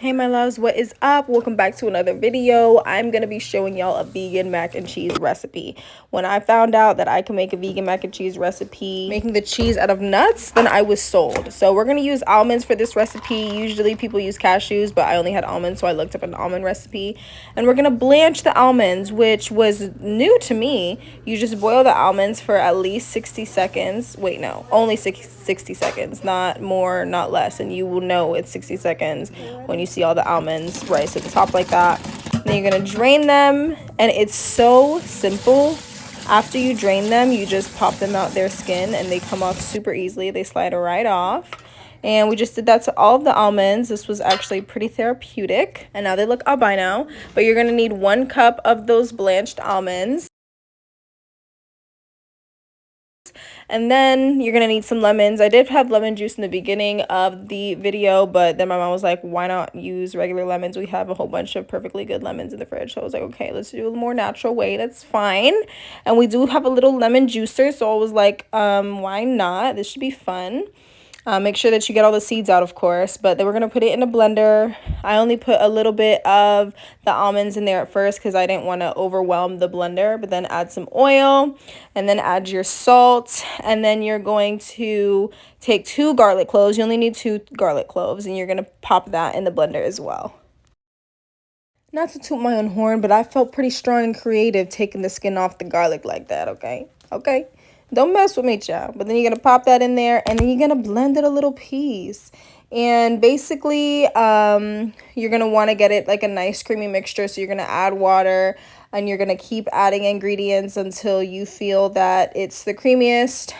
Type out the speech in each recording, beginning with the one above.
Hey my loves, what is up? Welcome back to another video. I'm gonna be showing y'all a vegan mac and cheese recipe. When I found out that I can make a vegan mac and cheese recipe making the cheese out of nuts, then I was sold. So we're gonna use almonds for this recipe. Usually people use cashews, but I only had almonds, so I looked up an almond recipe. And we're gonna blanch the almonds, which was new to me. You just boil the almonds for at least 60 seconds. Wait, no, only 60 seconds, not more, not less. And you will know it's 60 seconds when you see all the almonds rise to the top like that. Then you're gonna drain them, and it's so simple. After you drain them, you just pop them out their skin and they come off super easily. They slide right off. And we just did that to all of the almonds. This was actually pretty therapeutic, and now they look albino. But you're gonna need 1 cup of those blanched almonds. And then you're gonna need some lemons. I did have lemon juice in the beginning of the video, but then my mom was like, why not use regular lemons? We have a whole bunch of perfectly good lemons in the fridge. So I was like, okay, let's do a more natural way. That's fine. And we do have a little lemon juicer, so I was like, why not? This should be fun. Make sure that you get all the seeds out, of course, but then we're going to put it in a blender. I only put a little bit of the almonds in there at first because I didn't want to overwhelm the blender, but then add some oil and then add your salt. And then you're going to take 2 garlic cloves. You only need 2 garlic cloves, and you're going to pop that in the blender as well. Not to toot my own horn, but I felt pretty strong and creative taking the skin off the garlic like that, okay? Okay? Don't mess with me, child. But then you're going to pop that in there, and then you're going to blend it a little piece. And basically, you're going to want to get it like a nice creamy mixture. So you're going to add water, and you're going to keep adding ingredients until you feel that it's the creamiest.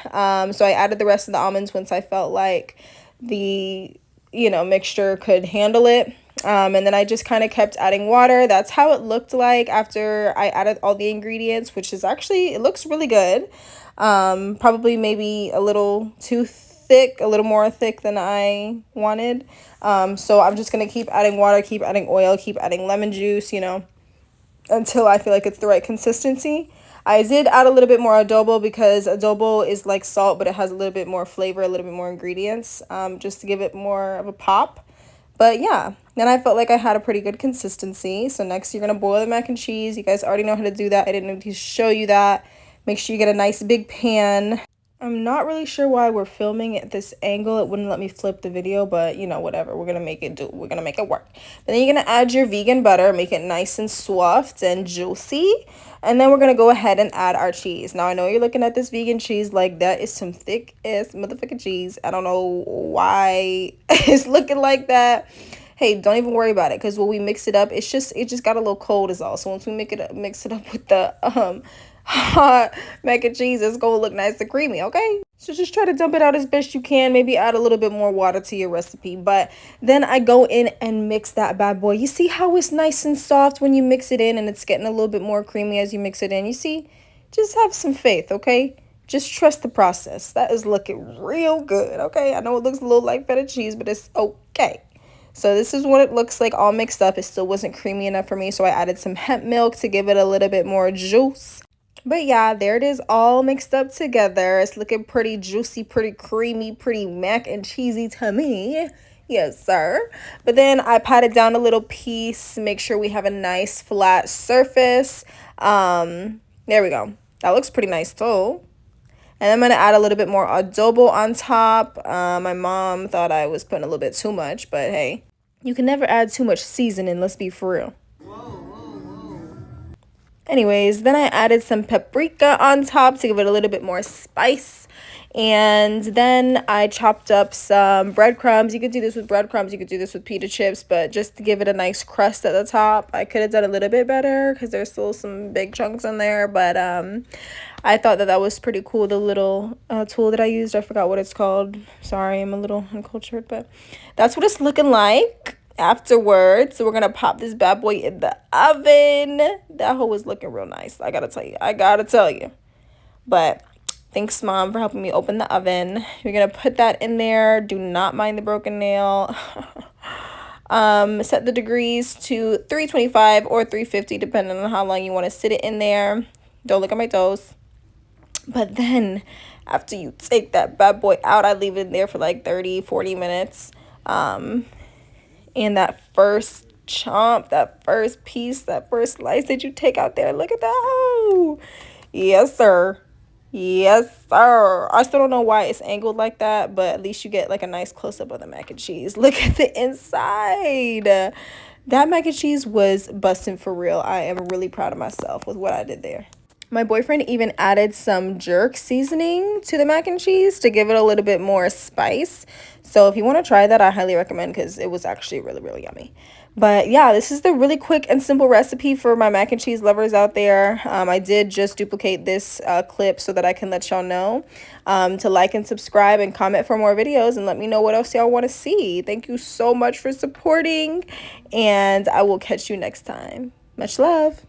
So I added the rest of the almonds once I felt like the, mixture could handle it. And then I just kind of kept adding water. That's how it looked like after I added all the ingredients, which is actually, it looks really good. Probably maybe a little too thick, a little more thick than I wanted. So I'm just going to keep adding water, keep adding oil, keep adding lemon juice, until I feel like it's the right consistency. I did add a little bit more adobo because adobo is like salt, but it has a little bit more flavor, a little bit more ingredients, just to give it more of a pop. But yeah, then I felt like I had a pretty good consistency. So next you're going to boil the mac and cheese. You guys already know how to do that. I didn't need to show you that. Make sure you get a nice big pan. I'm not really sure why we're filming at this angle. It wouldn't let me flip the video, but whatever. We're going to make it do. We're going to make it work. But then you're going to add your vegan butter, make it nice and soft and juicy. And then we're going to go ahead and add our cheese. Now, I know you're looking at this vegan cheese like that is some thick ass motherfucking cheese. I don't know why it's looking like that. Hey, don't even worry about it, because when we mix it up, it just got a little cold is all. So once we mix it up with the hot mac and cheese, it's gonna look nice and creamy, okay? So just try to dump it out as best you can. Maybe add a little bit more water to your recipe. But then I go in and mix that bad boy. You see how it's nice and soft when you mix it in, and it's getting a little bit more creamy as you mix it in. You see? Just have some faith, okay? Just trust the process. That is looking real good, okay? I know it looks a little like feta cheese, but it's okay. So this is what it looks like all mixed up. It still wasn't creamy enough for me, so I added some hemp milk to give it a little bit more juice. But yeah, there it is all mixed up together. It's looking pretty juicy, pretty creamy, pretty mac and cheesy to me. Yes, sir. But then I patted down a little piece, make sure we have a nice flat surface. There we go. That looks pretty nice too. And I'm going to add a little bit more adobo on top. My mom thought I was putting a little bit too much, but hey, you can never add too much seasoning, let's be for real. Anyways, then I added some paprika on top to give it a little bit more spice. And then I chopped up some breadcrumbs. You could do this with breadcrumbs. You could do this with pita chips. But just to give it a nice crust at the top, I could have done a little bit better because there's still some big chunks in there. But I thought that was pretty cool. The little tool that I used, I forgot what it's called. Sorry, I'm a little uncultured. But that's what it's looking like afterwards. So we're gonna pop this bad boy in the oven. That hoe is looking real nice, I gotta tell you. But thanks, Mom, for helping me open the oven. You're gonna put that in there. Do not mind the broken nail. Set the degrees to 325 or 350 depending on how long you want to sit it in there. Don't look at my toes. But then after you take that bad boy out, I leave it in there for like 30-40 minutes. And that first chomp, that first piece, that first slice that you take out there, look at that. Oh, yes, sir. Yes, sir. I still don't know why it's angled like that, but at least you get like a nice close-up of the mac and cheese. Look at the inside. That mac and cheese was busting for real. I am really proud of myself with what I did there. My boyfriend even added some jerk seasoning to the mac and cheese to give it a little bit more spice. So if you want to try that, I highly recommend, because it was actually really, really yummy. But yeah, this is the really quick and simple recipe for my mac and cheese lovers out there. I did just duplicate this clip so that I can let y'all know to like and subscribe and comment for more videos, and let me know what else y'all want to see. Thank you so much for supporting, and I will catch you next time. Much love.